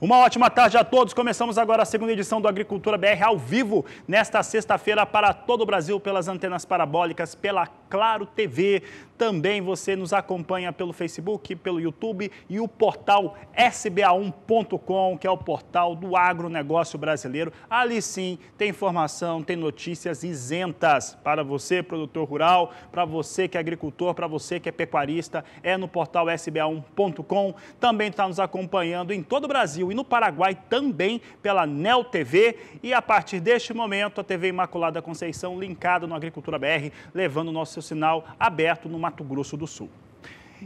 Uma ótima tarde a todos. Começamos agora a segunda edição do Agricultura BR ao vivo, nesta sexta-feira para todo o Brasil, pelas antenas parabólicas, pela Claro TV. Também você nos acompanha pelo Facebook, pelo YouTube e o portal sba1.com, que é o portal do agronegócio brasileiro. Ali sim tem informação, tem notícias isentas para você, produtor rural, para você que é agricultor, para você que é pecuarista. É no portal sba1.com. Também está nos acompanhando em todo o Brasil e no Paraguai também pela Neo TV. E a partir deste momento, a TV Imaculada Conceição linkada no Agricultura BR, levando o nosso sinal aberto no Mato Grosso do Sul.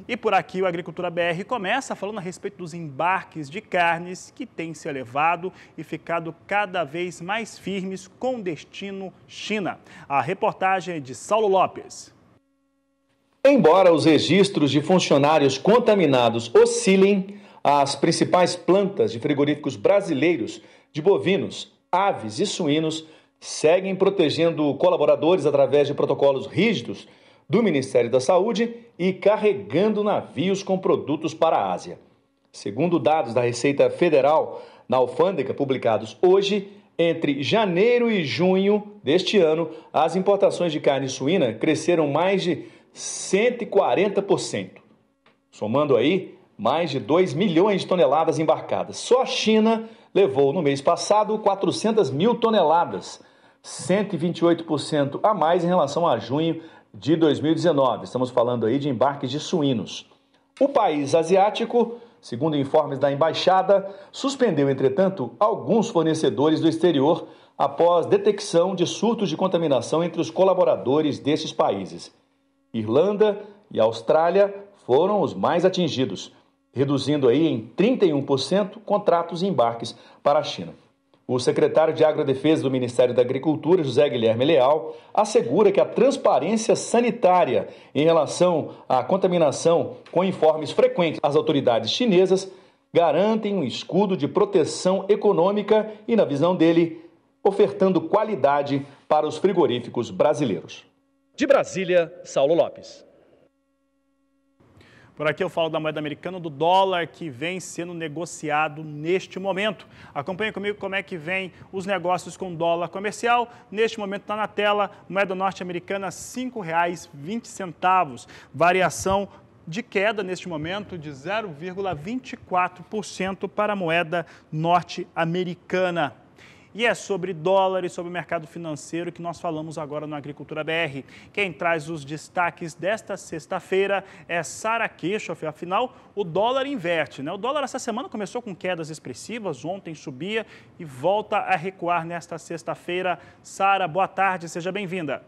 E por aqui o Agricultura BR começa falando a respeito dos embarques de carnes que têm se elevado e ficado cada vez mais firmes com destino China. A reportagem é de Saulo Lopes. Embora os registros de funcionários contaminados oscilem, as principais plantas de frigoríficos brasileiros de bovinos, aves e suínos seguem protegendo colaboradores através de protocolos rígidos do Ministério da Saúde e carregando navios com produtos para a Ásia. Segundo dados da Receita Federal na alfândega publicados hoje, entre janeiro e junho deste ano, as importações de carne suína cresceram mais de 140%. Somando aí, mais de 2 milhões de toneladas embarcadas. Só a China levou no mês passado 400 mil toneladas, 128% a mais em relação a junho de 2019. Estamos falando aí de embarques de suínos. O país asiático, segundo informes da embaixada, suspendeu, entretanto, alguns fornecedores do exterior após detecção de surtos de contaminação entre os colaboradores desses países. Irlanda e Austrália foram os mais atingidos, reduzindo aí em 31% contratos e embarques para a China. O secretário de Agrodefesa do Ministério da Agricultura, José Guilherme Leal, assegura que a transparência sanitária em relação à contaminação com informes frequentes às autoridades chinesas garantem um escudo de proteção econômica e, na visão dele, ofertando qualidade para os frigoríficos brasileiros. De Brasília, Saulo Lopes. Por aqui eu falo da moeda americana, do dólar que vem sendo negociado neste momento. Acompanhe comigo como é que vem os negócios com dólar comercial. Neste momento está na tela, moeda norte-americana R$ 5,20. Variação de queda neste momento de 0,24% para a moeda norte-americana. E é sobre dólar e sobre o mercado financeiro que nós falamos agora no Agricultura BR. Quem traz os destaques desta sexta-feira é Sara Kirchhoff. Afinal, o dólar inverte, né? O dólar essa semana começou com quedas expressivas, ontem subia e volta a recuar nesta sexta-feira. Sara, boa tarde, seja bem-vinda.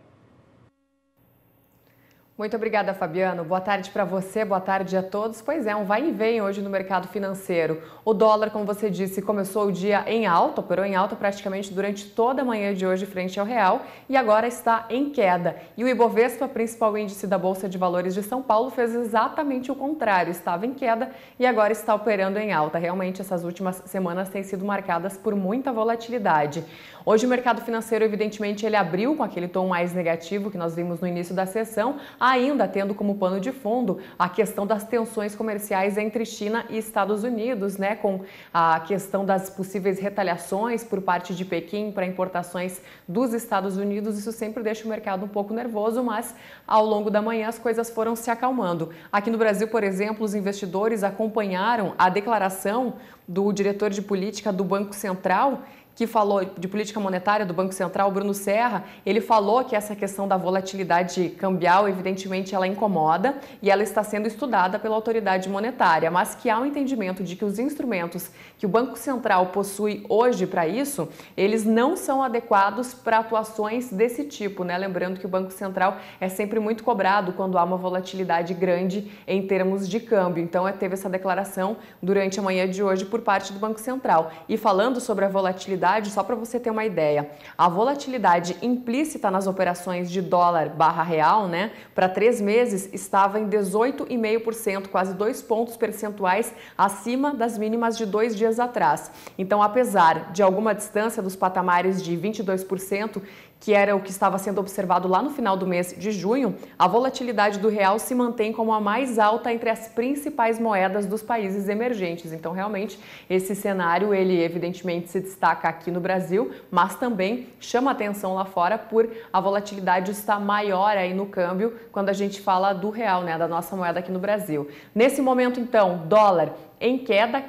Muito obrigada, Fabiano. Boa tarde para você, boa tarde a todos. Pois é, um vai e vem hoje no mercado financeiro. O dólar, como você disse, começou o dia em alta, operou em alta praticamente durante toda a manhã de hoje frente ao real e agora está em queda. E o Ibovespa, principal índice da Bolsa de Valores de São Paulo, fez exatamente o contrário, estava em queda e agora está operando em alta. Realmente, essas últimas semanas têm sido marcadas por muita volatilidade. Hoje o mercado financeiro, evidentemente, ele abriu com aquele tom mais negativo que nós vimos no início da sessão, ainda tendo como pano de fundo a questão das tensões comerciais entre China e Estados Unidos, né, com a questão das possíveis retaliações por parte de Pequim para importações dos Estados Unidos. Isso sempre deixa o mercado um pouco nervoso, mas ao longo da manhã as coisas foram se acalmando. Aqui no Brasil, por exemplo, os investidores acompanharam a declaração do diretor de política do Banco Central, que falou de política monetária do Banco Central, Bruno Serra. Ele falou que essa questão da volatilidade cambial, evidentemente, ela incomoda e ela está sendo estudada pela autoridade monetária, mas que há um entendimento de que os instrumentos que o Banco Central possui hoje para isso, eles não são adequados para atuações desse tipo, né? Lembrando que o Banco Central é sempre muito cobrado quando há uma volatilidade grande em termos de câmbio. Então, teve essa declaração durante a manhã de hoje por parte do Banco Central. E falando sobre a volatilidade, só para você ter uma ideia, a volatilidade implícita nas operações de dólar barra real, né, para 3 meses estava em 18,5%, quase 2 pontos percentuais acima das mínimas de 2 dias atrás. Então, apesar de alguma distância dos patamares de 22% que era o que estava sendo observado lá no final do mês de junho, a volatilidade do real se mantém como a mais alta entre as principais moedas dos países emergentes. Então, realmente, esse cenário, ele evidentemente se destaca aqui no Brasil, mas também chama atenção lá fora por a volatilidade estar maior aí no câmbio quando a gente fala do real, né, da nossa moeda aqui no Brasil. Nesse momento, então, dólar em queda,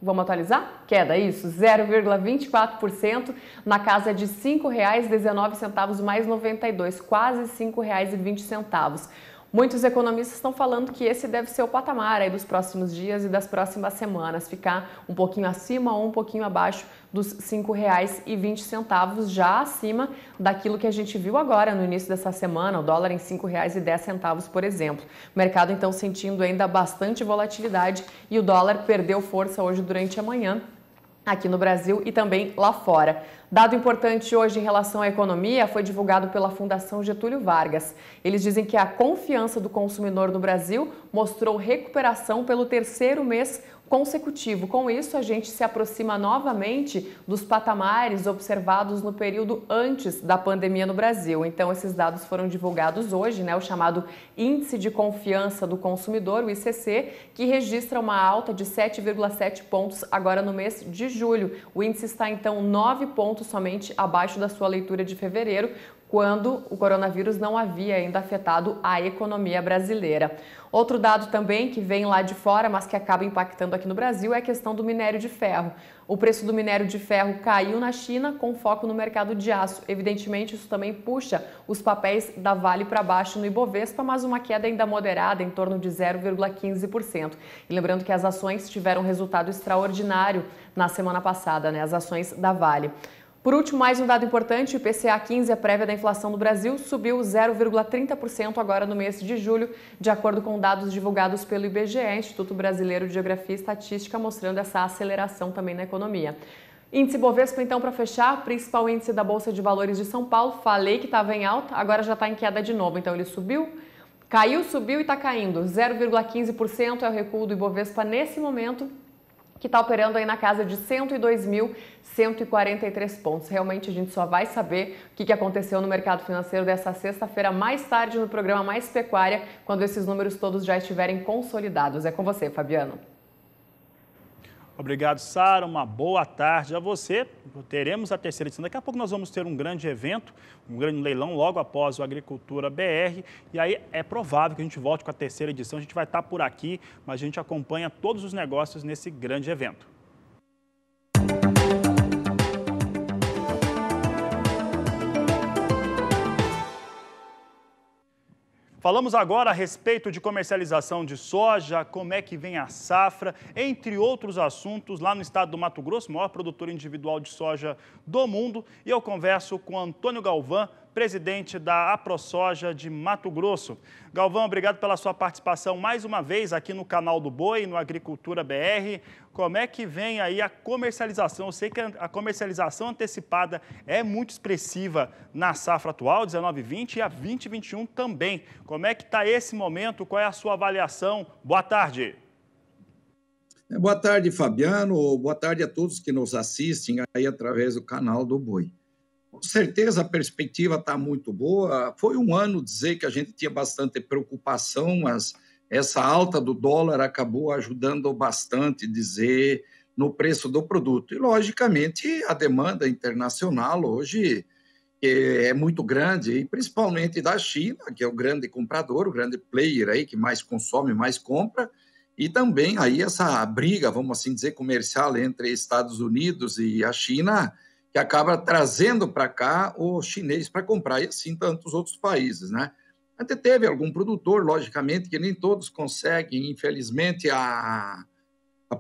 vamos atualizar? Queda, isso, 0,24%, na casa de R$ 5,19 mais 92, quase R$ 5,20. Muitos economistas estão falando que esse deve ser o patamar aí dos próximos dias e das próximas semanas, ficar um pouquinho acima ou um pouquinho abaixo dos R$ 5,20, já acima daquilo que a gente viu agora no início dessa semana, o dólar em R$ 5,10, por exemplo. O mercado, então, sentindo ainda bastante volatilidade e o dólar perdeu força hoje durante a manhã, aqui no Brasil e também lá fora. Dado importante hoje em relação à economia foi divulgado pela Fundação Getúlio Vargas. Eles dizem que a confiança do consumidor no Brasil mostrou recuperação pelo terceiro mês consecutivo. Com isso, a gente se aproxima novamente dos patamares observados no período antes da pandemia no Brasil. Então, esses dados foram divulgados hoje, né, o chamado Índice de Confiança do Consumidor, o ICC, que registra uma alta de 7,7 pontos agora no mês de julho. O índice está, então, 9 pontos somente abaixo da sua leitura de fevereiro, quando o coronavírus não havia ainda afetado a economia brasileira. Outro dado também que vem lá de fora, mas que acaba impactando aqui no Brasil, é a questão do minério de ferro. O preço do minério de ferro caiu na China com foco no mercado de aço. Evidentemente, isso também puxa os papéis da Vale para baixo no Ibovespa, mas uma queda ainda moderada, em torno de 0,15%. E lembrando que as ações tiveram resultado extraordinário na semana passada, né? As ações da Vale. Por último, mais um dado importante, o IPCA 15, a prévia da inflação do Brasil, subiu 0,30% agora no mês de julho, de acordo com dados divulgados pelo IBGE, Instituto Brasileiro de Geografia e Estatística, mostrando essa aceleração também na economia. Índice Bovespa, então, para fechar, principal índice da Bolsa de Valores de São Paulo, falei que estava em alta, agora já está em queda de novo, então ele subiu, caiu, subiu e está caindo. 0,15% é o recuo do Ibovespa nesse momento, que está operando aí na casa de 102.143 pontos. Realmente a gente só vai saber o que aconteceu no mercado financeiro dessa sexta-feira, mais tarde no programa Mais Pecuária, quando esses números todos já estiverem consolidados. É com você, Fabiano. Obrigado, Sara. Uma boa tarde a você. Teremos a terceira edição. Daqui a pouco nós vamos ter um grande evento, um grande leilão logo após o Agricultura BR. E aí é provável que a gente volte com a terceira edição. A gente vai estar por aqui, mas a gente acompanha todos os negócios nesse grande evento. Falamos agora a respeito de comercialização de soja, como é que vem a safra, entre outros assuntos, lá no estado do Mato Grosso, maior produtor individual de soja do mundo. E eu converso com Antônio Galvão, presidente da AproSoja de Mato Grosso. Galvão, obrigado pela sua participação mais uma vez aqui no canal do Boi, no Agricultura BR. Como é que vem aí a comercialização? Eu sei que a comercialização antecipada é muito expressiva na safra atual, 19/20, e a 20/21 também. Como é que está esse momento? Qual é a sua avaliação? Boa tarde. Boa tarde, Fabiano. Boa tarde a todos que nos assistem aí através do canal do Boi. Com certeza a perspectiva está muito boa. Foi um ano dizer que a gente tinha bastante preocupação, mas essa alta do dólar acabou ajudando bastante, dizer, no preço do produto. E, logicamente, a demanda internacional hoje é muito grande, e principalmente da China, que é o grande comprador, o grande player aí que mais consome, mais compra, e também aí essa briga, vamos assim dizer, comercial entre Estados Unidos e a China, que acaba trazendo para cá o chinês para comprar, e assim tantos outros países, né? Até teve algum produtor, logicamente, que nem todos conseguem, infelizmente, a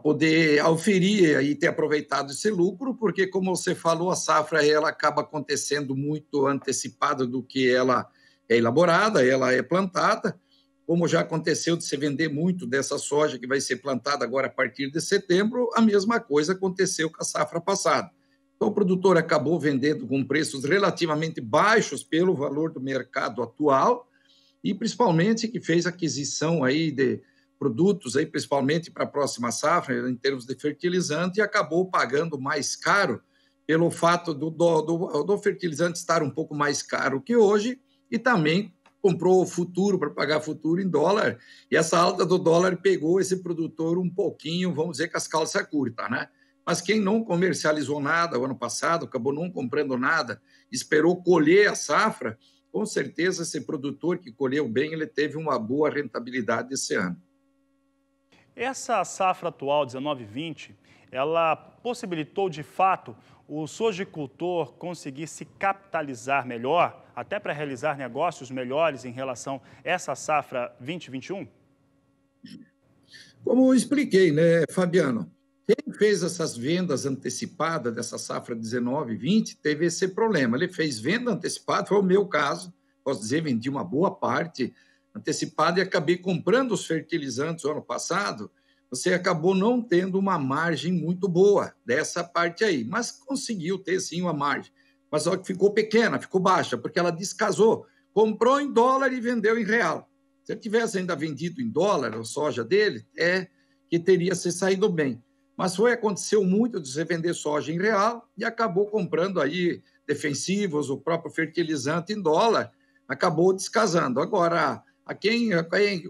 poder auferir e ter aproveitado esse lucro, porque, como você falou, a safra ela acaba acontecendo muito antecipada do que ela é elaborada, ela é plantada, como já aconteceu de se vender muito dessa soja que vai ser plantada agora a partir de setembro, a mesma coisa aconteceu com a safra passada. Então, o produtor acabou vendendo com preços relativamente baixos pelo valor do mercado atual e, principalmente, que fez aquisição aí de produtos, aí, principalmente para a próxima safra, em termos de fertilizante, e acabou pagando mais caro pelo fato do fertilizante estar um pouco mais caro que hoje, e também comprou o futuro para pagar futuro em dólar, e essa alta do dólar pegou esse produtor um pouquinho, vamos dizer, com as calças curtas, né? Mas quem não comercializou nada o ano passado, acabou não comprando nada, esperou colher a safra, com certeza esse produtor que colheu bem, ele teve uma boa rentabilidade esse ano. Essa safra atual, 19-20, ela possibilitou, de fato, o sojicultor conseguir se capitalizar melhor, até para realizar negócios melhores em relação a essa safra 2021? Como eu expliquei, né, Fabiano? Quem fez essas vendas antecipadas dessa safra 19-20 teve esse problema. Ele fez venda antecipada, foi o meu caso, posso dizer, vendi uma boa parte antecipada e acabei comprando os fertilizantes no ano passado. Você acabou não tendo uma margem muito boa dessa parte aí, mas conseguiu ter sim uma margem. Mas só que ficou pequena, ficou baixa, porque ela descasou. Comprou em dólar e vendeu em real. Se ele tivesse ainda vendido em dólar a soja dele, que teria se saído bem. Mas aconteceu muito de você vender soja em real e acabou comprando aí defensivos, o próprio fertilizante em dólar, acabou descasando. Agora, quem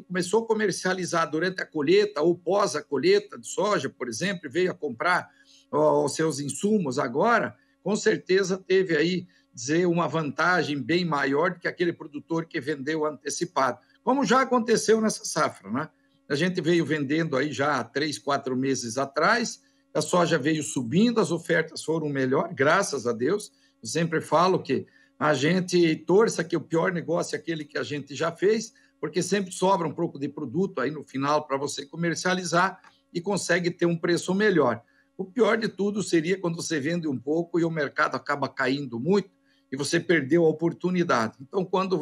começou a comercializar durante a colheita ou pós a colheita de soja, por exemplo, veio a comprar os seus insumos agora, com certeza teve aí, dizer, uma vantagem bem maior do que aquele produtor que vendeu antecipado, como já aconteceu nessa safra, né? A gente veio vendendo aí já há 3, 4 meses atrás, a soja veio subindo, as ofertas foram melhor, graças a Deus. Eu sempre falo que a gente torça que o pior negócio é aquele que a gente já fez, porque sempre sobra um pouco de produto aí no final para você comercializar e consegue ter um preço melhor. O pior de tudo seria quando você vende um pouco e o mercado acaba caindo muito e você perdeu a oportunidade. Então, quando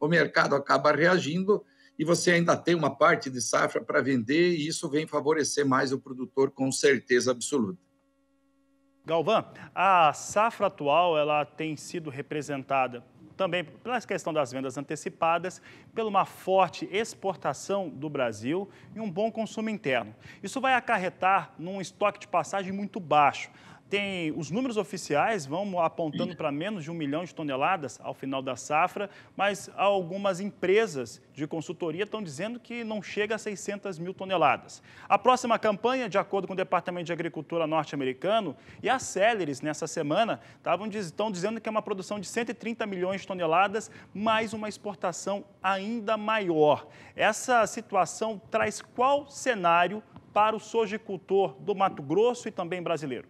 o mercado acaba reagindo e você ainda tem uma parte de safra para vender, e isso vem favorecer mais o produtor com certeza absoluta. Galvão, a safra atual ela tem sido representada também pela questão das vendas antecipadas, pela uma forte exportação do Brasil e um bom consumo interno. Isso vai acarretar num estoque de passagem muito baixo. Os números oficiais vão apontando para menos de 1 milhão de toneladas ao final da safra, mas algumas empresas de consultoria estão dizendo que não chega a 600 mil toneladas. A próxima campanha, de acordo com o Departamento de Agricultura norte-americano, e a Celeris, nessa semana, estão dizendo que é uma produção de 130 milhões de toneladas, mais uma exportação ainda maior. Essa situação traz qual cenário para o sojicultor do Mato Grosso e também brasileiro?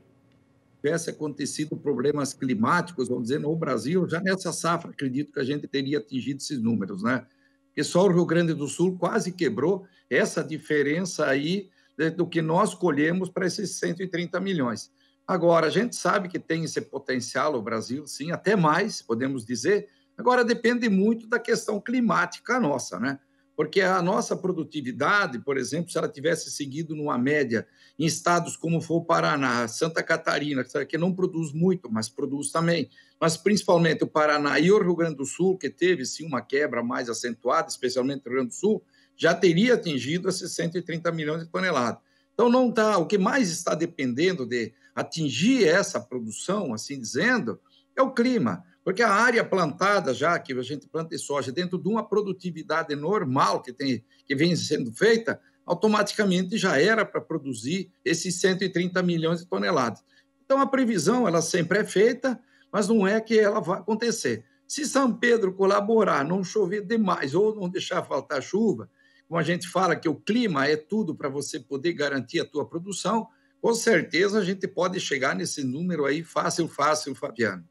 Tivesse acontecido problemas climáticos, vamos dizer, no Brasil, já nessa safra, acredito que a gente teria atingido esses números, né? Porque só o Rio Grande do Sul quase quebrou essa diferença aí do que nós colhemos para esses 130 milhões. Agora, a gente sabe que tem esse potencial o Brasil, sim, até mais, podemos dizer. Agora, depende muito da questão climática nossa, né? Porque a nossa produtividade, por exemplo, se ela tivesse seguido numa média em estados como foi o Paraná, Santa Catarina, que não produz muito, mas produz também, mas principalmente o Paraná e o Rio Grande do Sul, que teve sim uma quebra mais acentuada, especialmente no Rio Grande do Sul, já teria atingido esses 130 milhões de toneladas. Então, não tá, o que mais está dependendo de atingir essa produção, assim dizendo, é o clima. Porque a área plantada, já que a gente planta soja dentro de uma produtividade normal que vem sendo feita, automaticamente já era para produzir esses 130 milhões de toneladas. Então, a previsão ela sempre é feita, mas não é que ela vai acontecer. Se São Pedro colaborar, não chover demais ou não deixar faltar chuva, como a gente fala que o clima é tudo para você poder garantir a tua produção, com certeza a gente pode chegar nesse número aí fácil, Fabiano.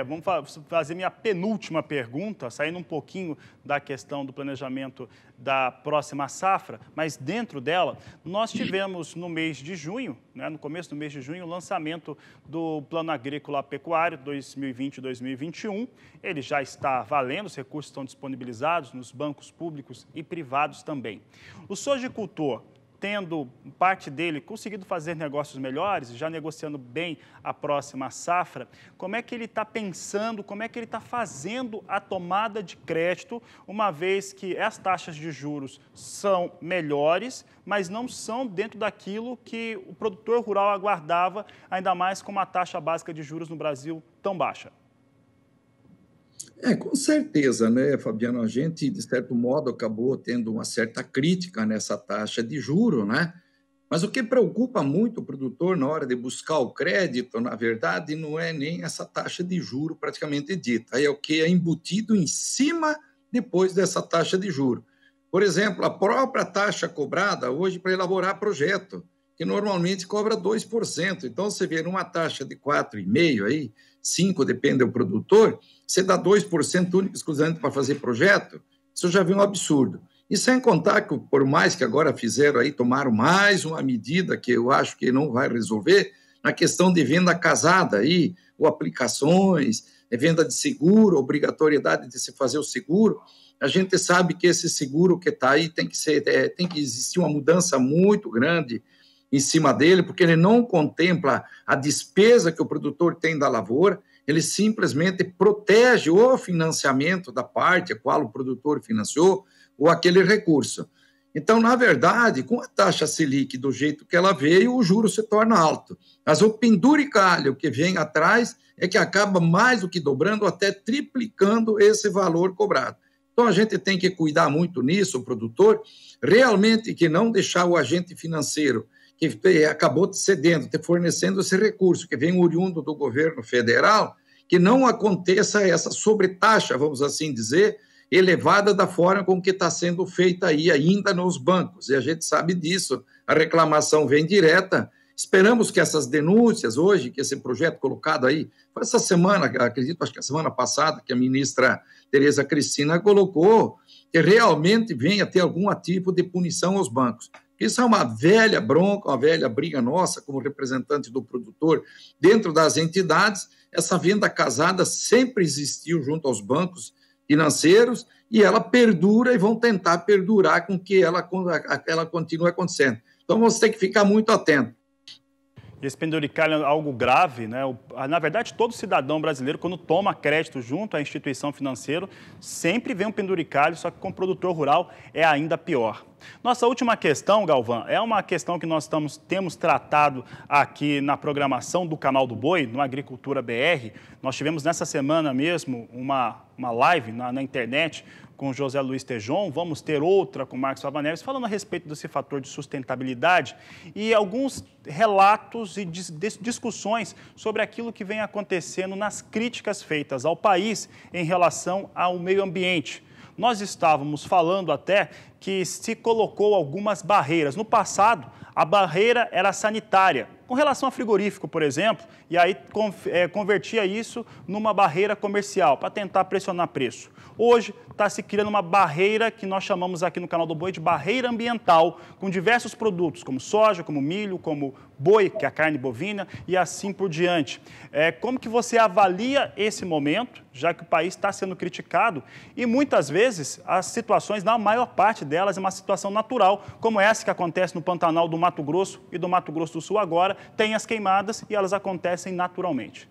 Vamos fazer minha penúltima pergunta, saindo um pouquinho da questão do planejamento da próxima safra, mas dentro dela, nós tivemos no mês de junho, né, no começo do mês de junho, o lançamento do Plano Agrícola Pecuário 2020-2021. Ele já está valendo, os recursos estão disponibilizados nos bancos públicos e privados também. O sojicultor tendo parte dele conseguido fazer negócios melhores, já negociando bem a próxima safra, como é que ele está pensando, como é que ele está fazendo a tomada de crédito, uma vez que as taxas de juros são melhores, mas não são dentro daquilo que o produtor rural aguardava, ainda mais com uma taxa básica de juros no Brasil tão baixa? Com certeza, né, Fabiano? A gente, de certo modo, acabou tendo uma certa crítica nessa taxa de juro, né? Mas o que preocupa muito o produtor na hora de buscar o crédito, na verdade, não é nem essa taxa de juro praticamente dita, é o que é embutido em cima depois dessa taxa de juro. Por exemplo, a própria taxa cobrada hoje para elaborar projeto, que normalmente cobra 2%. Então, você vê numa taxa de 4,5%, aí, 5%, depende do produtor, você dá 2% único e exclusivamente para fazer projeto, isso já vem um absurdo. E sem contar que, por mais que agora fizeram aí, tomaram mais uma medida que eu acho que não vai resolver, na questão de venda casada aí, ou aplicações, venda de seguro, obrigatoriedade de se fazer o seguro. A gente sabe que esse seguro que está aí tem que existir uma mudança muito grande em cima dele, porque ele não contempla a despesa que o produtor tem da lavoura, ele simplesmente protege o financiamento da parte a qual o produtor financiou ou aquele recurso. Então, na verdade, com a taxa Selic do jeito que ela veio, o juro se torna alto. Mas o penduricalho que vem atrás é que acaba mais do que dobrando, até triplicando esse valor cobrado. Então, a gente tem que cuidar muito nisso, o produtor, realmente que não deixar o agente financeiro que acabou te cedendo, te fornecendo esse recurso que vem oriundo do governo federal, que não aconteça essa sobretaxa, vamos assim dizer, elevada da forma com que está sendo feita aí ainda nos bancos. E a gente sabe disso, a reclamação vem direta. Esperamos que essas denúncias hoje, que esse projeto colocado aí, foi essa semana, acredito, acho que a semana passada, que a ministra Tereza Cristina colocou, que realmente venha ter algum tipo de punição aos bancos. Isso é uma velha bronca, uma velha briga nossa, como representante do produtor, dentro das entidades. Essa venda casada sempre existiu junto aos bancos financeiros e ela perdura e vão tentar perdurar com que ela continue acontecendo. Então, você tem que ficar muito atento. Esse penduricalho é algo grave, né? Na verdade, todo cidadão brasileiro, quando toma crédito junto à instituição financeira, sempre vem um penduricalho, só que com o produtor rural é ainda pior. Nossa última questão, Galvão, é uma questão que nós temos tratado aqui na programação do Canal do Boi, no Agricultura BR. Nós tivemos nessa semana mesmo uma live na internet com José Luiz Tejon, vamos ter outra com Marcos Fava Neves, falando a respeito desse fator de sustentabilidade e alguns relatos e discussões sobre aquilo que vem acontecendo nas críticas feitas ao país em relação ao meio ambiente. Nós estávamos falando até que se colocou algumas barreiras. No passado, a barreira era sanitária, com relação a frigorífico, por exemplo, e aí convertia isso numa barreira comercial, para tentar pressionar preço. Hoje está se criando uma barreira que nós chamamos aqui no Canal do Boi de barreira ambiental, com diversos produtos, como soja, como milho, como boi, que é a carne bovina, e assim por diante. Como que você avalia esse momento, já que o país está sendo criticado, e muitas vezes as situações, na maior parte delas, é uma situação natural, como essa que acontece no Pantanal do Mato Grosso e do Mato Grosso do Sul agora, tem as queimadas e elas acontecem naturalmente.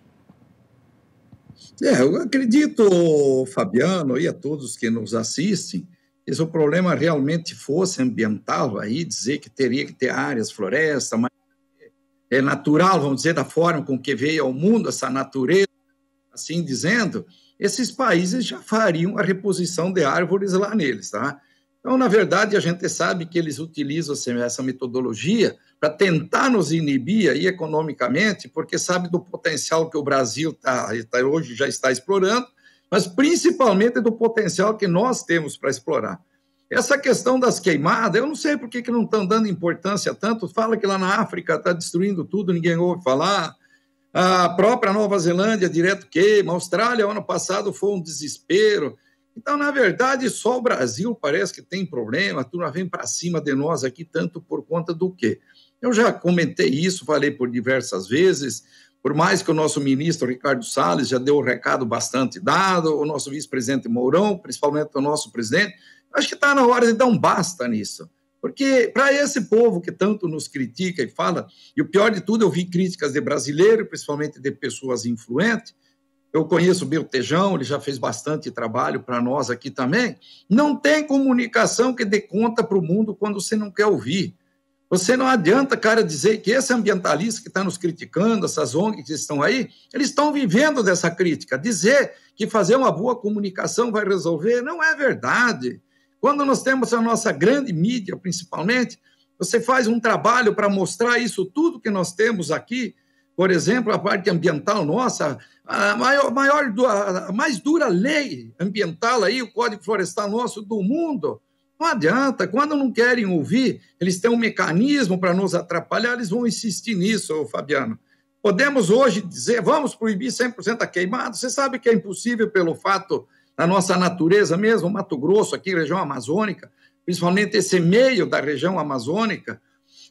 Eu acredito, Fabiano, e a todos que nos assistem, que se o problema realmente fosse ambiental, aí dizer que teria que ter áreas, floresta, mas é natural, vamos dizer, da forma com que veio ao mundo essa natureza, assim dizendo, esses países já fariam a reposição de árvores lá neles, tá? Então, na verdade, a gente sabe que eles utilizam essa metodologia para tentar nos inibir aí economicamente, porque sabe do potencial que o Brasil hoje já está explorando, mas principalmente do potencial que nós temos para explorar. Essa questão das queimadas, eu não sei por que não estão dando importância tanto, fala que lá na África está destruindo tudo, ninguém ouve falar, a própria Nova Zelândia direto queima, a Austrália, ano passado, foi um desespero. Então, na verdade, só o Brasil parece que tem problema, tudo vem para cima de nós aqui, tanto por conta do quê? Eu já comentei isso, falei por diversas vezes, por mais que o nosso ministro Ricardo Salles já deu o recado bastante dado, o nosso vice-presidente Mourão, principalmente o nosso presidente, acho que está na hora de dar um basta nisso. Porque para esse povo que tanto nos critica e fala, e o pior de tudo, eu vi críticas de brasileiro, principalmente de pessoas influentes, eu conheço o Beltejão, ele já fez bastante trabalho para nós aqui também, não tem comunicação que dê conta para o mundo quando você não quer ouvir. Você não adianta, cara, dizer que esse ambientalista que está nos criticando, essas ONGs que estão aí, eles estão vivendo dessa crítica. Dizer que fazer uma boa comunicação vai resolver não é verdade. Quando nós temos a nossa grande mídia, principalmente, você faz um trabalho para mostrar isso tudo que nós temos aqui, por exemplo, a parte ambiental nossa, a mais dura lei ambiental aí, o Código Florestal nosso do mundo. Não adianta, quando não querem ouvir, eles têm um mecanismo para nos atrapalhar, eles vão insistir nisso, Fabiano. Podemos hoje dizer, vamos proibir 100% a queimada, você sabe que é impossível pelo fato da nossa natureza mesmo, Mato Grosso, aqui, região amazônica, principalmente esse meio da região amazônica,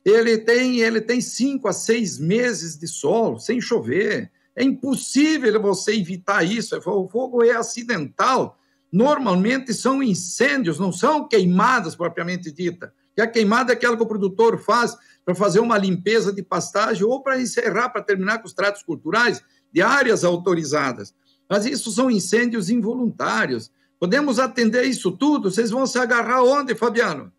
ele tem 5 a 6 meses de sol, sem chover. É impossível você evitar isso, o fogo é acidental. Normalmente são incêndios, não são queimadas propriamente dita. E a queimada é aquela que o produtor faz para fazer uma limpeza de pastagem ou para encerrar, para terminar com os tratos culturais de áreas autorizadas. Mas isso são incêndios involuntários. Podemos atender isso tudo? Vocês vão se agarrar onde, Fabiano?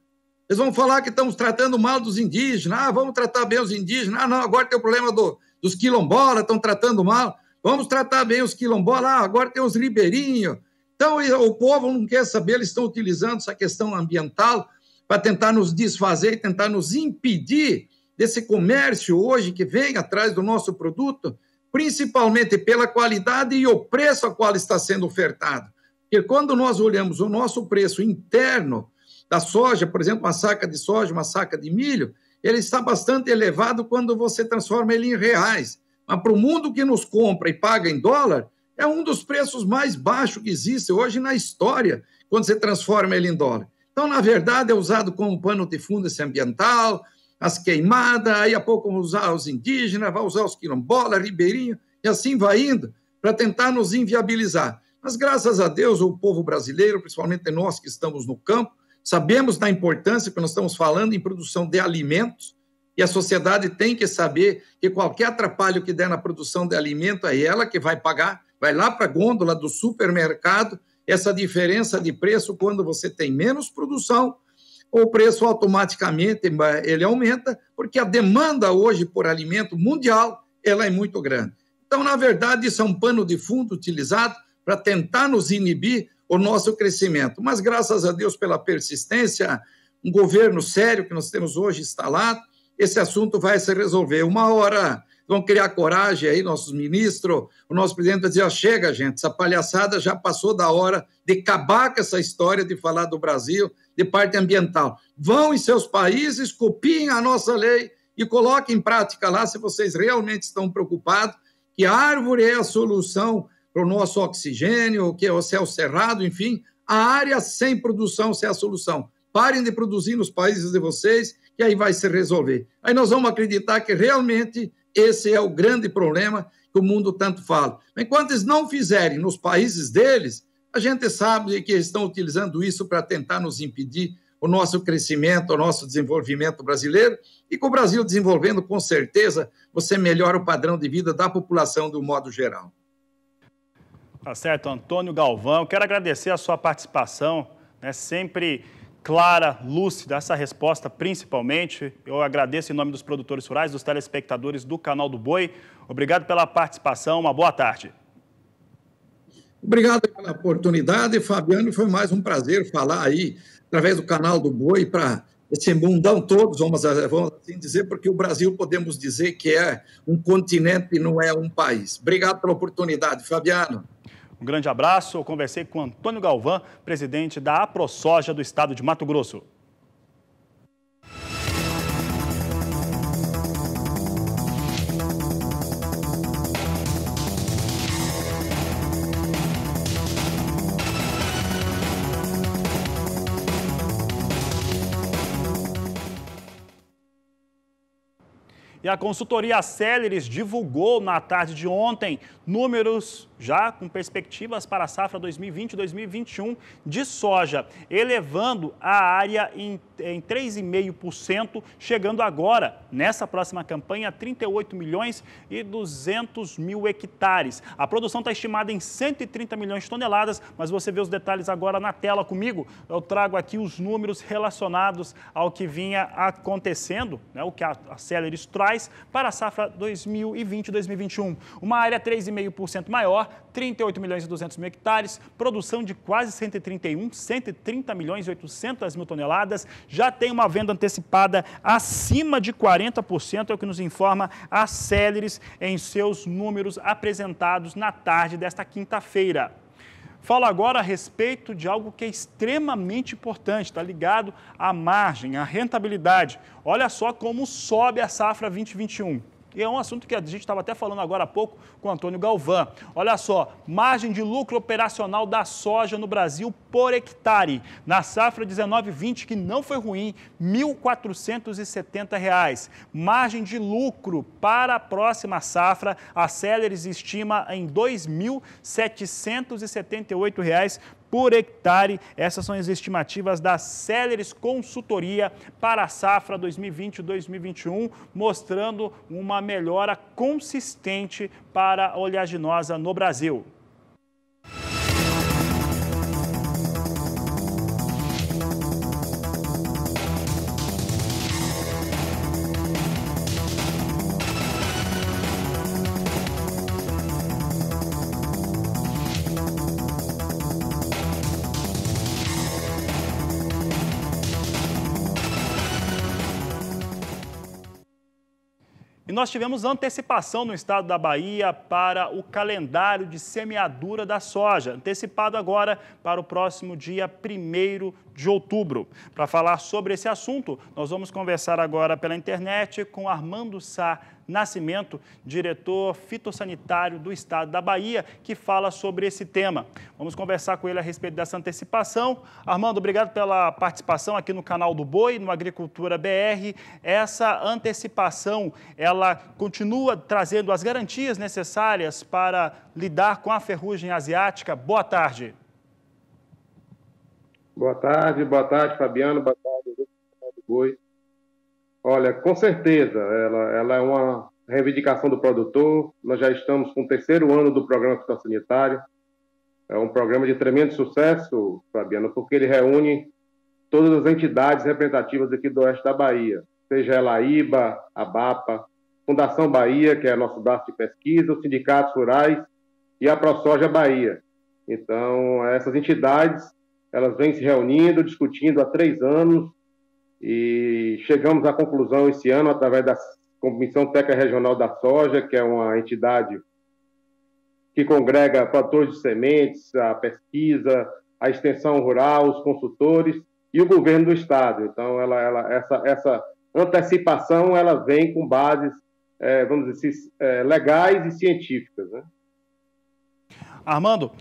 Eles vão falar que estamos tratando mal dos indígenas. Vamos tratar bem os indígenas. Não, agora tem o problema dos quilombolas, estão tratando mal. Vamos tratar bem os quilombolas. Agora tem os ribeirinhos. Então, o povo não quer saber, eles estão utilizando essa questão ambiental para tentar nos desfazer e tentar nos impedir desse comércio hoje que vem atrás do nosso produto, principalmente pela qualidade e o preço a qual está sendo ofertado. Porque quando nós olhamos o nosso preço interno da soja, por exemplo, uma saca de soja, uma saca de milho, ele está bastante elevado quando você transforma ele em reais. Mas para o mundo que nos compra e paga em dólar, é um dos preços mais baixos que existe hoje na história, quando você transforma ele em dólar. Então, na verdade, é usado como pano de fundo esse ambiental, as queimadas, aí a pouco vão usar os indígenas, vai usar os quilombolas, ribeirinhos, e assim vai indo, para tentar nos inviabilizar. Mas, graças a Deus, o povo brasileiro, principalmente nós que estamos no campo, sabemos da importância que nós estamos falando em produção de alimentos, e a sociedade tem que saber que qualquer atrapalho que der na produção de alimento é ela que vai pagar, vai lá para a gôndola do supermercado, essa diferença de preço, quando você tem menos produção, o preço automaticamente ele aumenta, porque a demanda hoje por alimento mundial ela é muito grande. Então, na verdade, isso é um pano de fundo utilizado para tentar nos inibir o nosso crescimento. Mas, graças a Deus, pela persistência, um governo sério que nós temos hoje instalado, esse assunto vai se resolver. Uma hora vão criar coragem aí, nossos ministros, o nosso presidente vai dizer, chega, gente, essa palhaçada já passou da hora de acabar com essa história de falar do Brasil, de parte ambiental. Vão em seus países, copiem a nossa lei e coloquem em prática lá, se vocês realmente estão preocupados, que a árvore é a solução para o nosso oxigênio, que é o céu cerrado, enfim, a área sem produção é a solução. Parem de produzir nos países de vocês, que aí vai se resolver. Aí nós vamos acreditar que realmente esse é o grande problema que o mundo tanto fala. Enquanto eles não fizerem nos países deles, a gente sabe que eles estão utilizando isso para tentar nos impedir o nosso crescimento, o nosso desenvolvimento brasileiro, e com o Brasil desenvolvendo, com certeza, você melhora o padrão de vida da população de um modo geral. Tá certo, Antônio Galvão. Quero agradecer a sua participação, né, sempre clara, lúcida, essa resposta principalmente. Eu agradeço em nome dos produtores rurais, dos telespectadores do Canal do Boi. Obrigado pela participação, uma boa tarde. Obrigado pela oportunidade, Fabiano. Foi mais um prazer falar aí, através do Canal do Boi, para esse mundão todos, vamos assim dizer, porque o Brasil podemos dizer que é um continente e não é um país. Obrigado pela oportunidade, Fabiano. Um grande abraço. Eu conversei com Antônio Galvão, presidente da AproSoja do estado de Mato Grosso. E a consultoria Celeris divulgou na tarde de ontem números já com perspectivas para a safra 2020-2021 de soja, elevando a área em 3,5%, chegando agora, nessa próxima campanha, a 38.200.000 hectares. A produção está estimada em 130 milhões de toneladas, mas você vê os detalhes agora na tela comigo. Eu trago aqui os números relacionados ao que vinha acontecendo, né, o que a Celerus traz para a safra 2020-2021. Uma área 3,5% maior, 38.200.000 hectares, produção de quase 130 milhões e 800 mil toneladas, já tem uma venda antecipada acima de 40%, é o que nos informa a Celerus em seus números apresentados na tarde desta quinta-feira. Falo agora a respeito de algo que é extremamente importante, está ligado à margem, à rentabilidade. Olha só como sobe a safra 2021. E é um assunto que a gente estava até falando agora há pouco com o Antônio Galvão. Olha só, margem de lucro operacional da soja no Brasil por hectare. Na safra 19-20, que não foi ruim, R$ 1.470. Margem de lucro para a próxima safra, a Celerus estima em R$ 2.778 por hectare. Essas são as estimativas da Celerus Consultoria para a safra 2020-2021, mostrando uma melhora consistente para a oleaginosa no Brasil. E nós tivemos antecipação no estado da Bahia para o calendário de semeadura da soja, antecipado agora para o próximo dia 1º de outubro. Para falar sobre esse assunto, nós vamos conversar agora pela internet com Armando Sá Nascimento, diretor fitossanitário do estado da Bahia, que fala sobre esse tema. Vamos conversar com ele a respeito dessa antecipação. Armando, obrigado pela participação aqui no canal do Boi, no Agricultura BR. Essa antecipação, ela continua trazendo as garantias necessárias para lidar com a ferrugem asiática? Boa tarde. Boa tarde, Fabiano, boa tarde, canal do Boi. Olha, com certeza, ela é uma reivindicação do produtor. Nós já estamos com o 3º ano do programa fitossanitário. É um programa de tremendo sucesso, Fabiano, porque ele reúne todas as entidades representativas aqui do oeste da Bahia, seja ela a IBA, a BAPA, Fundação Bahia, que é nosso braço de pesquisa, os sindicatos rurais e a ProSoja Bahia. Então, essas entidades, elas vêm se reunindo, discutindo há 3 anos, e chegamos à conclusão esse ano, através da Comissão Técnica Regional da Soja, que é uma entidade que congrega produtores de sementes, a pesquisa, a extensão rural, os consultores e o governo do estado. Então, essa antecipação ela vem com bases, vamos dizer assim, legais e científicas, né? Armando,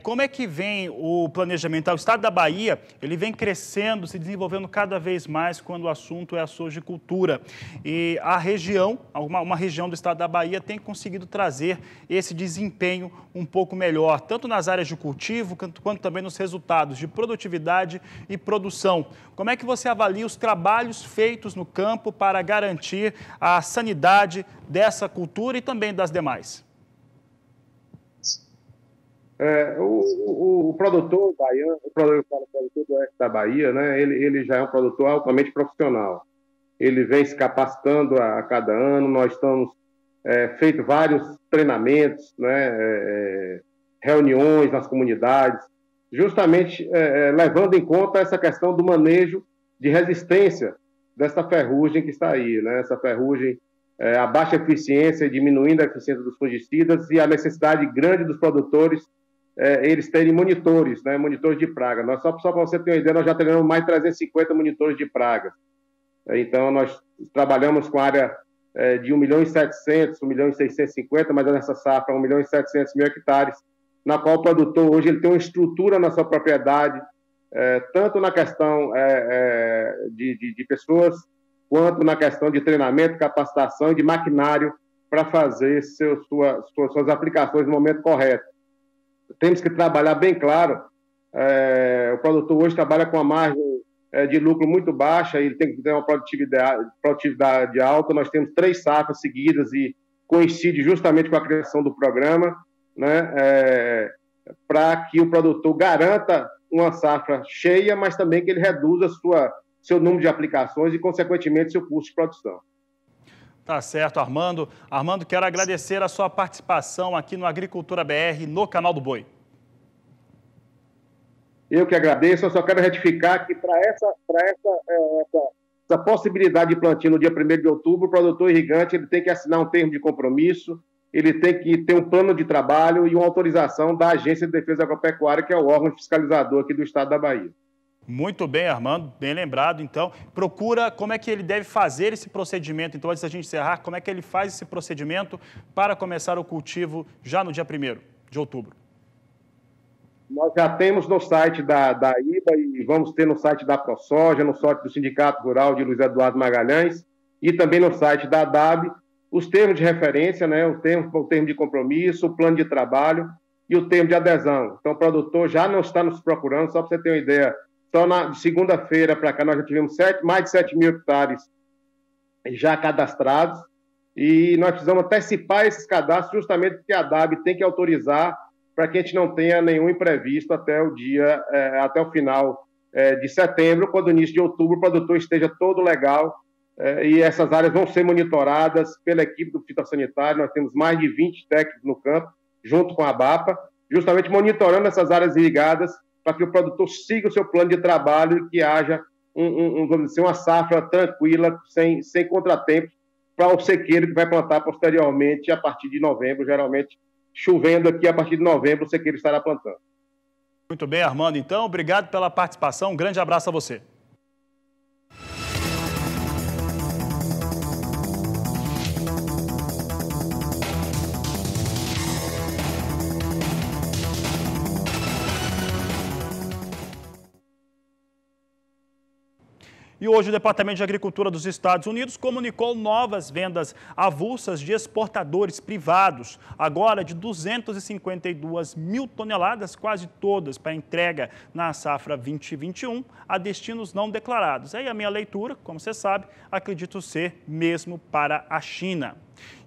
como é que vem o planejamento? O estado da Bahia, ele vem crescendo, se desenvolvendo cada vez mais quando o assunto é a sojicultura. E a região, uma região do estado da Bahia tem conseguido trazer esse desempenho um pouco melhor, tanto nas áreas de cultivo, quanto também nos resultados de produtividade e produção. Como é que você avalia os trabalhos feitos no campo para garantir a sanidade dessa cultura e também das demais? O produtor baiano, o produtor do oeste da Bahia, né, ele já é um produtor altamente profissional. Ele vem se capacitando a cada ano. Nós estamos feito vários treinamentos, né, reuniões nas comunidades, justamente levando em conta essa questão do manejo de resistência dessa ferrugem que está aí, né, essa ferrugem, a baixa eficiência, diminuindo a eficiência dos fungicidas e a necessidade grande dos produtores eles terem monitores, né, monitores de praga. Nós, só para você ter uma ideia, nós já treinamos mais de 350 monitores de pragas. Então, nós trabalhamos com área de 1.700.000, 1.650.000, mas nessa safra 1.700.000 hectares, na qual o produtor hoje ele tem uma estrutura na sua propriedade, tanto na questão de pessoas, quanto na questão de treinamento, capacitação e de maquinário para fazer suas aplicações no momento correto. Temos que trabalhar bem claro. O produtor hoje trabalha com a margem de lucro muito baixa, ele tem que ter uma produtividade alta. Nós temos 3 safras seguidas e coincide justamente com a criação do programa, né, para que o produtor garanta uma safra cheia, mas também que ele reduza seu número de aplicações e, consequentemente, seu custo de produção. Tá certo, Armando. Armando, quero agradecer a sua participação aqui no Agricultura BR, no Canal do Boi. Eu que agradeço, eu só quero retificar que para essa possibilidade de plantio no dia 1º de outubro, o produtor irrigante ele tem que assinar um termo de compromisso, ele tem que ter um plano de trabalho e uma autorização da Agência de Defesa Agropecuária, que é o órgão fiscalizador aqui do estado da Bahia. Muito bem, Armando, bem lembrado. Então, procura como é que ele deve fazer esse procedimento. Então, antes da gente encerrar, como é que ele faz esse procedimento para começar o cultivo já no dia 1º de outubro? Nós já temos no site da IBA e vamos ter no site da ProSoja, no site do Sindicato Rural de Luiz Eduardo Magalhães e também no site da ADAB, os termos de referência, né, o termo de compromisso, o plano de trabalho e o termo de adesão. Então, o produtor já não está nos procurando, só para você ter uma ideia, só de segunda-feira para cá nós já tivemos mais de 7 mil hectares já cadastrados e nós precisamos antecipar esses cadastros justamente porque a ADAB tem que autorizar para que a gente não tenha nenhum imprevisto até o final de setembro, quando no início de outubro o produtor esteja todo legal e essas áreas vão ser monitoradas pela equipe do fitossanitário. Nós temos mais de 20 técnicos no campo, junto com a ABAPA, justamente monitorando essas áreas irrigadas para que o produtor siga o seu plano de trabalho e que haja vamos dizer, uma safra tranquila, sem contratempos, para o sequeiro que vai plantar posteriormente a partir de novembro, geralmente chovendo aqui, a partir de novembro o sequeiro estará plantando. Muito bem, Armando. Então, obrigado pela participação. Um grande abraço a você. E hoje o Departamento de Agricultura dos Estados Unidos comunicou novas vendas avulsas de exportadores privados, agora de 252 mil toneladas, quase todas para entrega na safra 2021, a destinos não declarados. Aí a minha leitura, como você sabe, acredito ser mesmo para a China.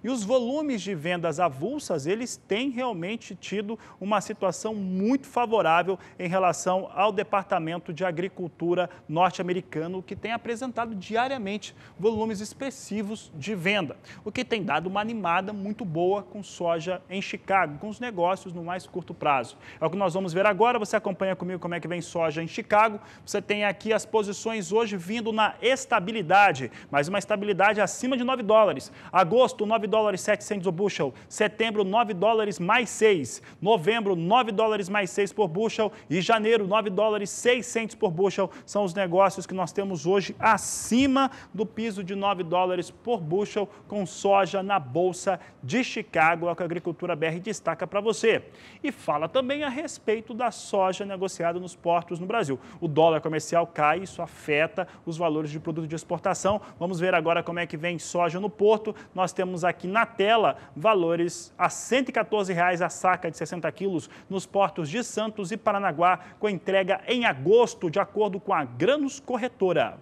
E os volumes de vendas avulsas, eles têm realmente tido uma situação muito favorável em relação ao Departamento de Agricultura norte-americano, que tem apresentado diariamente volumes expressivos de venda, o que tem dado uma animada muito boa com soja em Chicago, com os negócios no mais curto prazo. É o que nós vamos ver agora. Você acompanha comigo como é que vem soja em Chicago. Você tem aqui as posições hoje vindo na estabilidade, mas uma estabilidade acima de $9. Agosto, $9,7 o bushel. Setembro, $9 mais 6. Novembro, $9 mais 6 por bushel. E janeiro, $9,6 por bushel. São os negócios que nós temos hoje acima do piso de $9 por bushel com soja na Bolsa de Chicago. É o que a Agricultura BR destaca para você. E fala também a respeito da soja negociada nos portos no Brasil. O dólar comercial cai, isso afeta os valores de produto de exportação. Vamos ver agora como é que vem soja no porto. Nós temos aqui na tela valores a R$ 114,00 a saca de 60 quilos nos portos de Santos e Paranaguá, com entrega em agosto, de acordo com a Granos Corretora.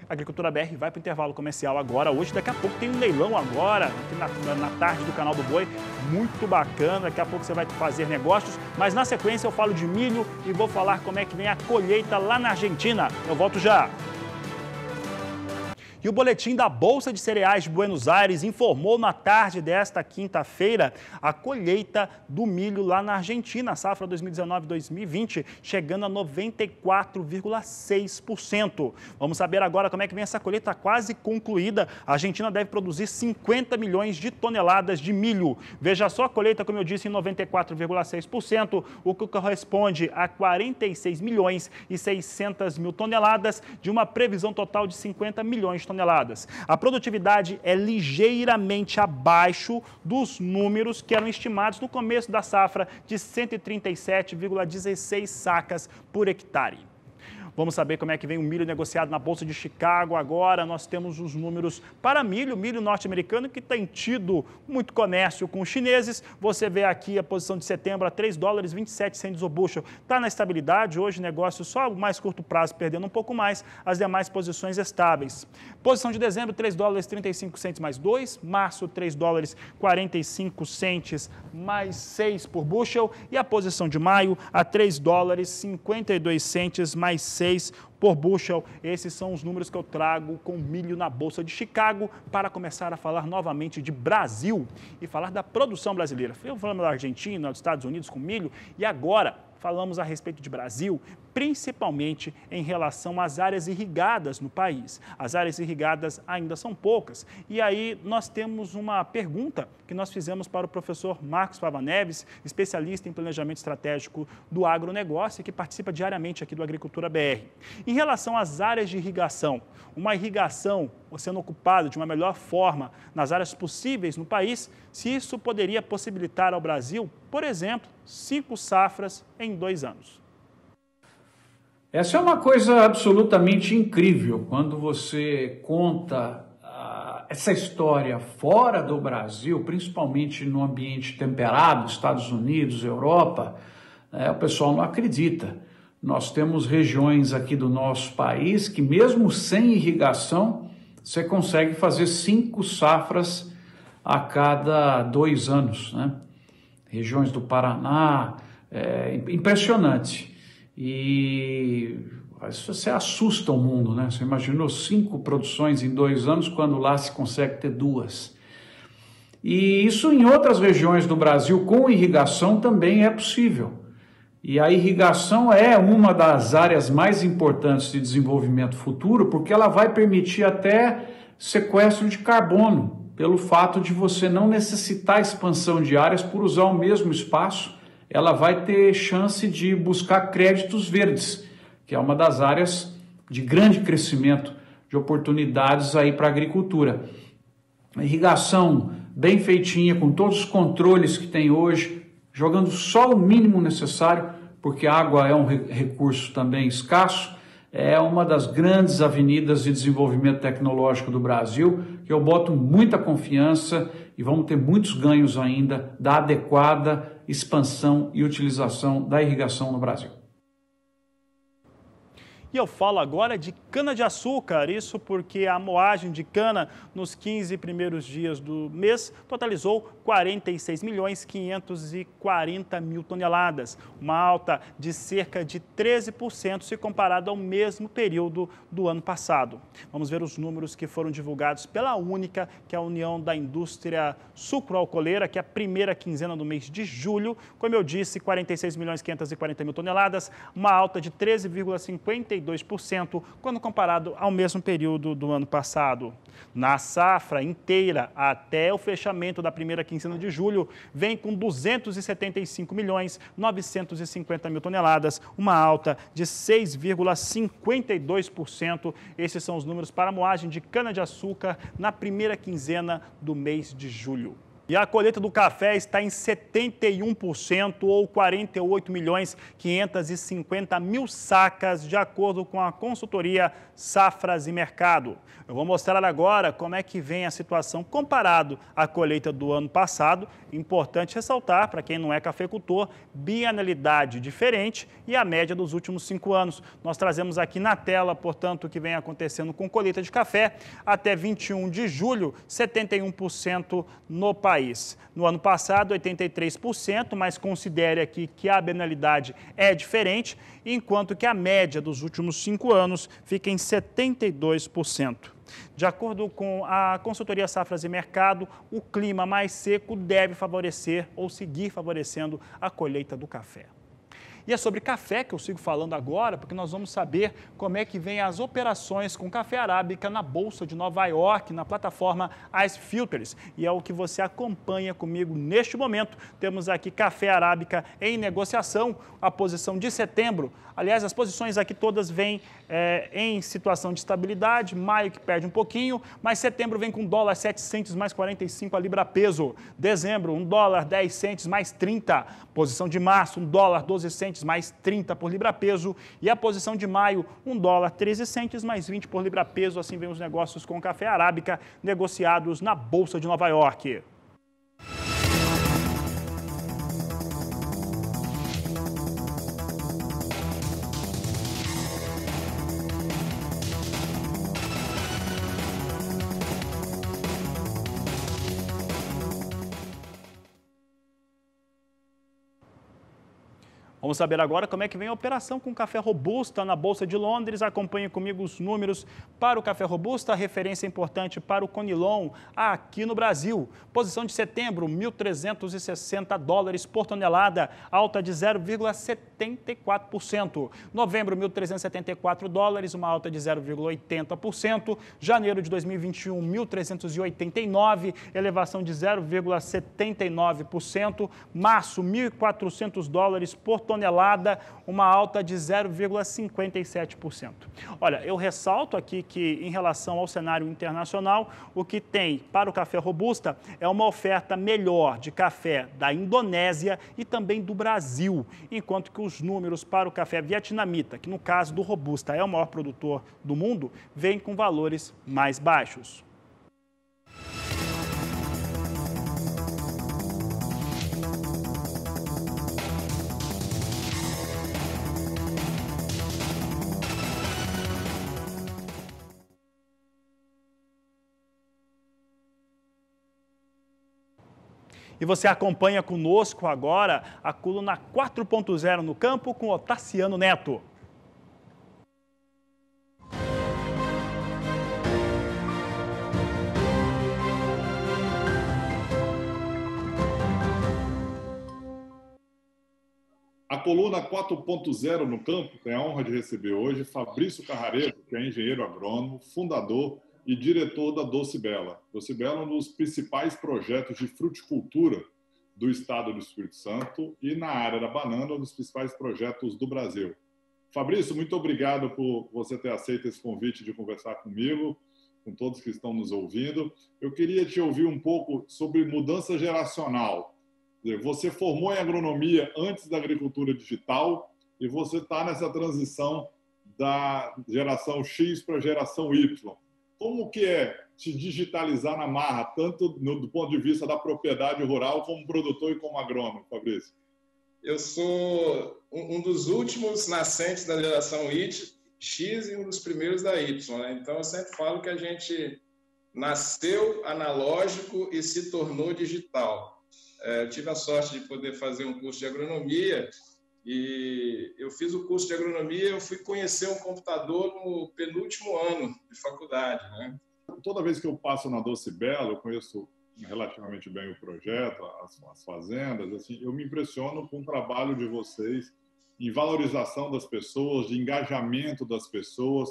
A Agricultura BR vai para o intervalo comercial agora. Hoje, daqui a pouco, tem um leilão agora, aqui na tarde do Canal do Boi. Muito bacana, daqui a pouco você vai fazer negócios. Mas na sequência eu falo de milho e vou falar como é que vem a colheita lá na Argentina. Eu volto já. E o boletim da Bolsa de Cereais de Buenos Aires informou na tarde desta quinta-feira a colheita do milho lá na Argentina, a safra 2019-2020, chegando a 94,6%. Vamos saber agora como é que vem essa colheita quase concluída. A Argentina deve produzir 50 milhões de toneladas de milho. Veja só a colheita, como eu disse, em 94,6%, o que corresponde a 46 milhões e 600 mil toneladas, de uma previsão total de 50 milhões de toneladas. A produtividade é ligeiramente abaixo dos números que eram estimados no começo da safra, de 137,16 sacas por hectare. Vamos saber como é que vem o milho negociado na Bolsa de Chicago agora. Nós temos os números para milho norte-americano, que tem tido muito comércio com os chineses. Você vê aqui a posição de setembro a $3,27 o bushel. Está na estabilidade, hoje negócio só o mais curto prazo, perdendo um pouco mais, as demais posições estáveis. Posição de dezembro, $3,35 mais 2, março $3,45 mais 6 por bushel e a posição de maio a $3,52 mais 6 por bushel. Esses são os números que eu trago com milho na Bolsa de Chicago para começar a falar novamente de Brasil e falar da produção brasileira. Eu falando da Argentina, dos Estados Unidos com milho e agora falamos a respeito de Brasil, principalmente em relação às áreas irrigadas no país. As áreas irrigadas ainda são poucas. E aí nós temos uma pergunta que nós fizemos para o professor Marcos Fava Neves, especialista em planejamento estratégico do agronegócio, que participa diariamente aqui do Agricultura BR. Em relação às áreas de irrigação, uma irrigação sendo ocupada de uma melhor forma nas áreas possíveis no país, se isso poderia possibilitar ao Brasil, por exemplo, 5 safras em 2 anos. Essa é uma coisa absolutamente incrível quando você conta essa história fora do Brasil, principalmente no ambiente temperado, Estados Unidos, Europa, o pessoal não acredita. Nós temos regiões aqui do nosso país que mesmo sem irrigação, você consegue fazer 5 safras a cada 2 anos, né? Regiões do Paraná, impressionante. E você assusta o mundo, né? Você imaginou 5 produções em 2 anos, quando lá se consegue ter 2. E isso em outras regiões do Brasil, com irrigação, também é possível. E a irrigação é uma das áreas mais importantes de desenvolvimento futuro, porque ela vai permitir até sequestro de carbono, pelo fato de você não necessitar expansão de áreas por usar o mesmo espaço. Ela vai ter chance de buscar créditos verdes, que é uma das áreas de grande crescimento de oportunidades aí para a agricultura. A irrigação bem feitinha, com todos os controles que tem hoje, jogando só o mínimo necessário, porque a água é um recurso também escasso, é uma das grandes avenidas de desenvolvimento tecnológico do Brasil, que eu boto muita confiança e vamos ter muitos ganhos ainda da adequada expansão e utilização da irrigação no Brasil. E eu falo agora de cana-de-açúcar, isso porque a moagem de cana nos 15 primeiros dias do mês totalizou 46.540.000 toneladas, uma alta de cerca de 13% se comparado ao mesmo período do ano passado. Vamos ver os números que foram divulgados pela Única, que é a União da Indústria Sucroalcooleira, que é a primeira quinzena do mês de julho. Como eu disse, 46.540.000 toneladas, uma alta de 13,52% quando comparado ao mesmo período do ano passado. Na safra inteira, até o fechamento da primeira quinzena de julho, vem com 275.950.000 toneladas, uma alta de 6,52%. Esses são os números para a moagem de cana-de-açúcar na primeira quinzena do mês de julho. E a colheita do café está em 71% ou 48.550.000 sacas, de acordo com a consultoria Safras e Mercado. Eu vou mostrar agora como é que vem a situação comparado à colheita do ano passado. Importante ressaltar, para quem não é cafeicultor, bienalidade diferente e a média dos últimos 5 anos. Nós trazemos aqui na tela, portanto, o que vem acontecendo com colheita de café. Até 21 de julho, 71% no país. No ano passado, 83%, mas considere aqui que a bienalidade é diferente, enquanto que a média dos últimos 5 anos fica em 72%. De acordo com a consultoria Safras e Mercado, o clima mais seco deve favorecer ou seguir favorecendo a colheita do café. E é sobre café que eu sigo falando agora, porque nós vamos saber como é que vem as operações com café arábica na Bolsa de Nova York, na plataforma Ice Futures. E é o que você acompanha comigo neste momento. Temos aqui café arábica em negociação, a posição de setembro. Aliás, as posições aqui todas vêm em situação de estabilidade, maio que perde um pouquinho, mas setembro vem com dólar 7 centes mais 45 a libra peso. Dezembro, $1 10 centes mais 30. Posição de março, $1 12 centes centes mais 30 por libra-peso. E a posição de maio, $1 13 centes mais 20 por libra-peso. Assim vem os negócios com café arábica negociados na Bolsa de Nova York. Vamos saber agora como é que vem a operação com o café Robusta na Bolsa de Londres. Acompanhe comigo os números para o café Robusta, referência importante para o Conilon aqui no Brasil. Posição de setembro, $1.360 por tonelada, alta de 0,74%. Novembro, $1.374, uma alta de 0,80%. Janeiro de 2021, $1.389, elevação de 0,79%. Março, $1.400 por tonelada, uma alta de 0,57%. Olha, eu ressalto aqui que, em relação ao cenário internacional, o que tem para o café Robusta é uma oferta melhor de café da Indonésia e também do Brasil, enquanto que os números para o café vietnamita, que no caso do Robusta é o maior produtor do mundo, vêm com valores mais baixos. E você acompanha conosco agora a coluna 4.0 no campo com Otaciano Neto. A coluna 4.0 no campo tem a honra de receber hoje Fabrício Carrareto, que é engenheiro agrônomo, fundador e diretor da Doce Bela. Doce Bela é um dos principais projetos de fruticultura do estado do Espírito Santo e na área da banana, um dos principais projetos do Brasil. Fabrício, muito obrigado por você ter aceito esse convite de conversar comigo, com todos que estão nos ouvindo. Eu queria te ouvir um pouco sobre mudança geracional. Você formou em agronomia antes da agricultura digital e você está nessa transição da geração X para a geração Y. Como que é se digitalizar na marra, tanto do ponto de vista da propriedade rural, como produtor e como agrônomo, Fabrício? Eu sou um dos últimos nascentes da geração X e um dos primeiros da Y, né? Então, eu sempre falo que a gente nasceu analógico e se tornou digital. Eu tive a sorte de poder fazer um curso de agronomia e eu fiz o curso de agronomia, eu fui conhecer um computador no penúltimo ano de faculdade, né? Toda vez que eu passo na Doce Bela, eu conheço relativamente bem o projeto, as fazendas, assim, eu me impressiono com o trabalho de vocês em valorização das pessoas, de engajamento das pessoas.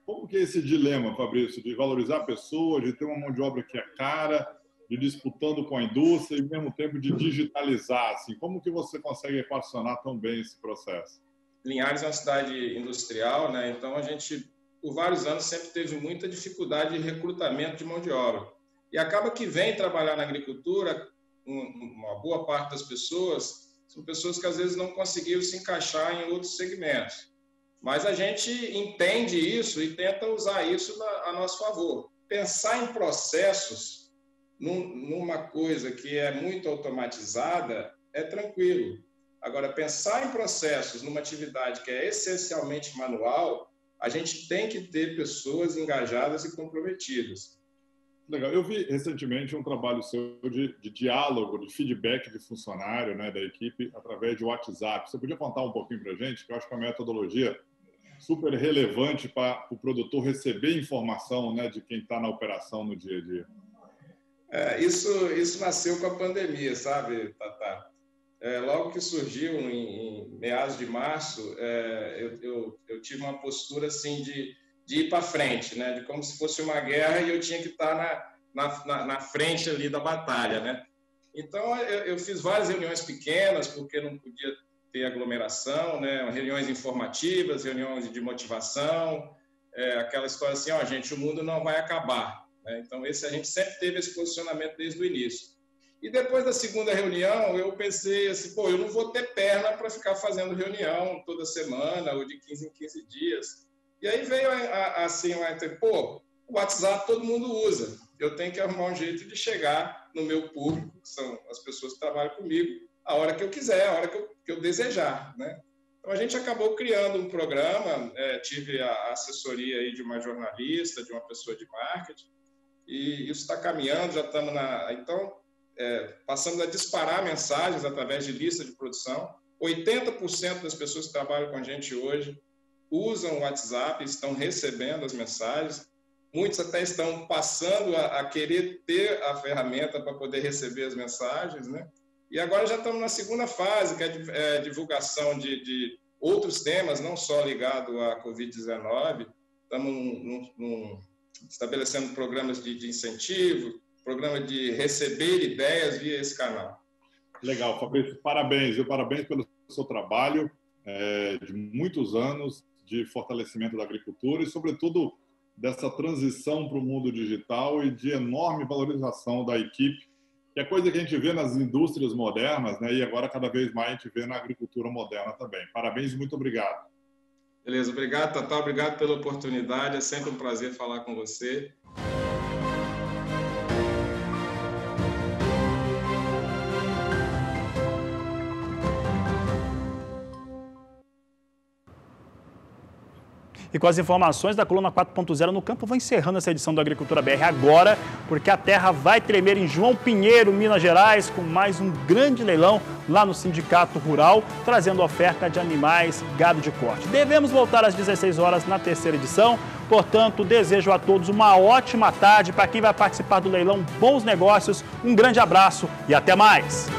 Como que é esse dilema, Fabrício, de valorizar a pessoa, de ter uma mão de obra que é cara, de disputando com a indústria e, ao mesmo tempo, de digitalizar? Assim, como que você consegue equacionar tão bem esse processo? Linhares é uma cidade industrial, né? Então a gente, por vários anos, sempre teve muita dificuldade de recrutamento de mão de obra. E acaba que vem trabalhar na agricultura, uma boa parte das pessoas são pessoas que às vezes não conseguiram se encaixar em outros segmentos. Mas a gente entende isso e tenta usar isso a nosso favor. Pensar em processos numa coisa que é muito automatizada é tranquilo. Agora, pensar em processos numa atividade que é essencialmente manual, a gente tem que ter pessoas engajadas e comprometidas. Legal. Eu vi recentemente um trabalho seu de diálogo, de feedback de funcionário, né, da equipe, através de WhatsApp. Você podia contar um pouquinho para a gente? Que eu acho que é uma metodologia super relevante para o produtor receber informação, né, de quem está na operação no dia a dia. Isso nasceu com a pandemia, sabe, Tatá? Logo que surgiu, em meados de março, eu tive uma postura assim de ir para frente, né? De como se fosse uma guerra e eu tinha que estar na frente ali da batalha, né? Então, eu fiz várias reuniões pequenas, porque não podia ter aglomeração, né? Reuniões informativas, reuniões de motivação, aquela história assim, gente, o mundo não vai acabar. Então, a gente sempre teve esse posicionamento desde o início. E depois da segunda reunião, eu pensei assim, pô, eu não vou ter perna para ficar fazendo reunião toda semana ou de 15 em 15 dias. E aí veio assim, pô, o WhatsApp todo mundo usa. Eu tenho que arrumar um jeito de chegar no meu público, que são as pessoas que trabalham comigo, a hora que eu quiser, a hora que eu desejar, né? Então, a gente acabou criando um programa, tive a assessoria aí de uma jornalista, de uma pessoa de marketing, e isso está caminhando, já estamos Então, passamos a disparar mensagens através de lista de produção. 80% das pessoas que trabalham com a gente hoje usam o WhatsApp, estão recebendo as mensagens. Muitos até estão passando a querer ter a ferramenta para poder receber as mensagens, né? E agora já estamos na segunda fase, que é a divulgação de outros temas, não só ligado à Covid-19. Estamos estabelecendo programas de incentivo, programa de receber ideias via esse canal. Legal, Fabrício, parabéns, viu? Parabéns pelo seu trabalho de muitos anos de fortalecimento da agricultura e, sobretudo, dessa transição para o mundo digital e de enorme valorização da equipe, que é coisa que a gente vê nas indústrias modernas, né? E agora cada vez mais a gente vê na agricultura moderna também. Parabéns e muito obrigado. Beleza, obrigado, Tatá, obrigado pela oportunidade, é sempre um prazer falar com você. E com as informações da coluna 4.0 no campo, vou encerrando essa edição do Agricultura BR agora, porque a terra vai tremer em João Pinheiro, Minas Gerais, com mais um grande leilão lá no Sindicato Rural, trazendo oferta de animais, gado de corte. Devemos voltar às 16 horas na terceira edição, portanto, desejo a todos uma ótima tarde. Para quem vai participar do leilão, bons negócios, um grande abraço e até mais!